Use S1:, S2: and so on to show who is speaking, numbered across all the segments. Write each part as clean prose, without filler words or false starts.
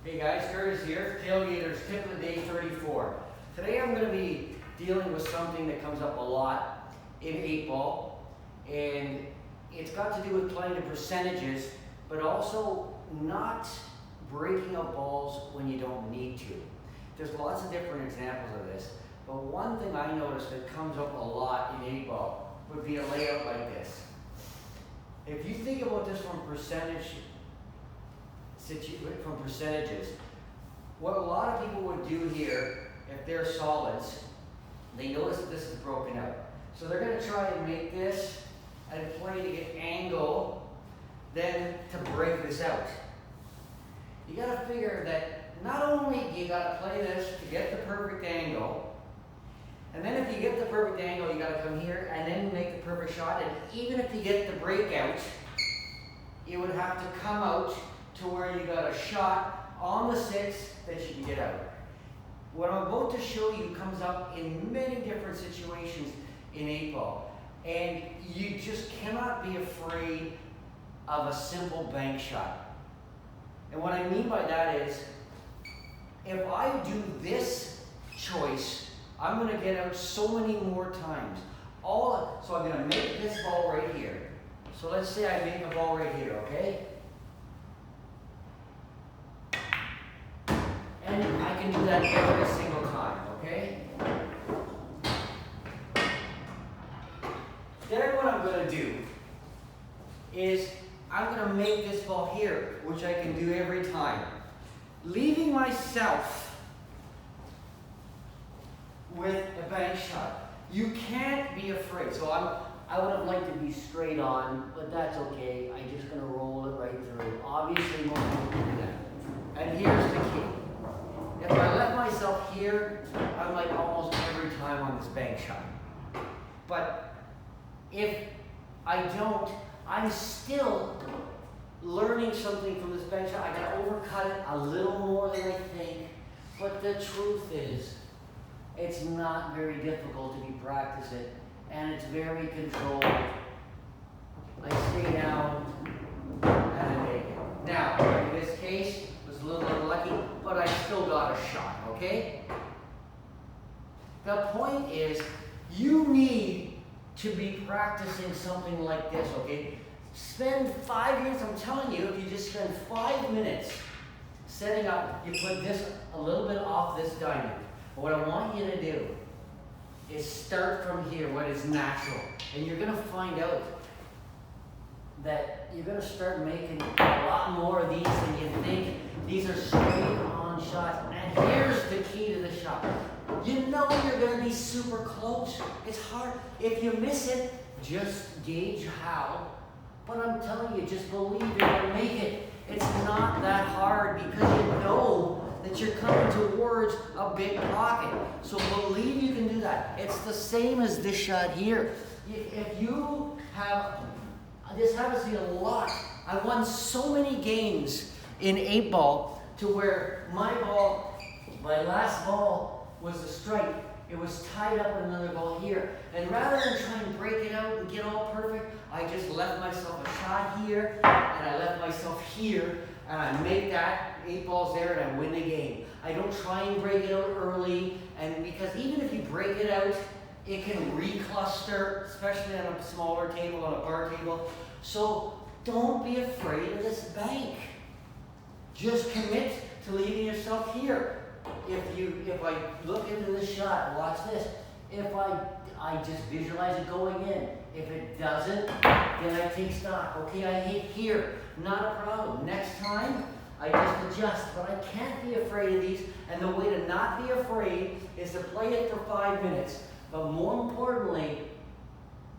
S1: Hey guys, Curtis here, Tailgaters Tip of the Day 34. Today I'm going to be dealing with something that comes up a lot in 8-ball, and it's got to do with playing the percentages, but also not breaking up balls when you don't need to. There's lots of different examples of this, but one thing I noticed that comes up a lot in 8-ball would be a layout like this. If you think about this from percentages, what a lot of people would do here, if they're solids, they notice that this is broken out. So they're going to try and make this and play to get angle, then to break this out. You got to figure that not only you got to play this to get the perfect angle, and then if you get the perfect angle, you got to come here and then make the perfect shot. And even if you get the breakout, you would have to come out to where you got a shot on the 6 that you can get out. What I'm about to show you comes up in many different situations in 8-ball. And you just cannot be afraid of a simple bank shot. And what I mean by that is, if I do this choice, I'm going to get out so many more times. So I'm going to make this ball right here. So let's say I make a ball right here, okay? And I can do that every single time, okay? Then what I'm going to do is I'm going to make this ball here, which I can do every time, leaving myself with a bank shot. You can't be afraid. So I would have liked to be straight on, but that's okay. I'm just going to roll it right through. Obviously, most people do that. And here's the key. If I let myself here, I'm like almost every time on this bank shot. But if I don't, I'm still learning something from this bank shot. I got to overcut it a little more than I think. But the truth is, it's not very difficult if you practice it, and it's very controlled. I stay down and I make it. Now, in this case, it was a little unlucky, but I still got a shot, okay? The point is, you need to be practicing something like this, okay? Spend 5 minutes, I'm telling you, if you just spend 5 minutes setting up, you put this a little bit off this diamond. But what I want you to do is start from here, what is natural. And you're going to find out that you're going to start making a lot more of these than you think. These are straight on shots. And here's the key to the shot. You know you're going to be super close. It's hard. If you miss it, just gauge how. But I'm telling you, just believe you're going to make it. It's not that hard because you know that you're coming towards a big pocket. So believe you can do that. It's the same as this shot here. If you have, this happens to me a lot. I won so many games in 8-ball to where my last ball was a strike. It was tied up with another ball here. And rather than try and break it out and get all perfect, I just left myself a shot here, and I left myself here, and I make that 8 balls there, and I win the game. I don't try and break it out early, and because even if you break it out, it can recluster, especially on a smaller table, on a bar table. So don't be afraid of this bank. Just commit to leaving yourself here. If I look into this shot, watch this. If I just visualize it going in. If it doesn't, then I take stock. Okay, I hit here. Not a problem. Next time, I just adjust. But I can't be afraid of these. And the way to not be afraid is to play it for 5 minutes. But more importantly,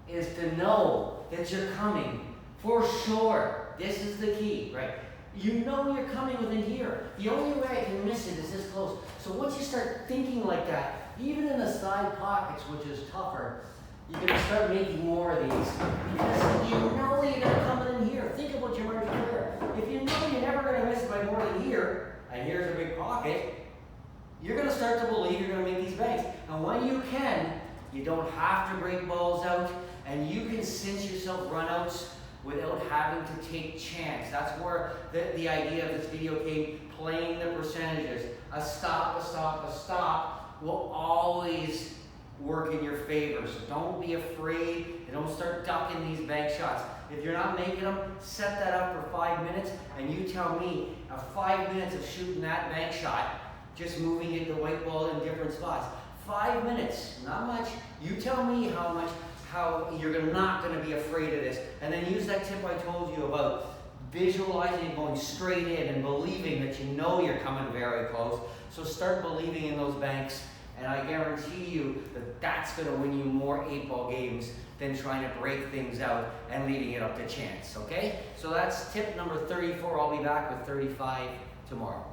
S1: is to know that you're coming. For sure. This is the key, right? You know you're coming within here. The only way I can miss it is this close. So once you start thinking like that, even in the side pockets, which is tougher, you're going to start making more of these. Because you know you're going to come in here. Think about your margin there. If you know you're never going to miss it by more than here, and here's a big pocket, you're going to start to believe you're going to make these banks. And when you can, you don't have to break balls out, and you can cinch yourself runouts without having to take chance. That's where the idea of this video came, playing the percentages. A stop will always work in your favor. So don't be afraid and don't start ducking these bank shots. If you're not making them, set that up for 5 minutes and you tell me 5 minutes of shooting that bank shot, just moving it the white ball in different spots. 5 minutes, not much. You tell me how you're not going to be afraid of this. And then use that tip I told you about visualizing and going straight in and believing that you know you're coming very close. So start believing in those banks, and I guarantee you that that's going to win you more 8-ball games than trying to break things out and leaving it up to chance, okay? So that's tip number 34. I'll be back with 35 tomorrow.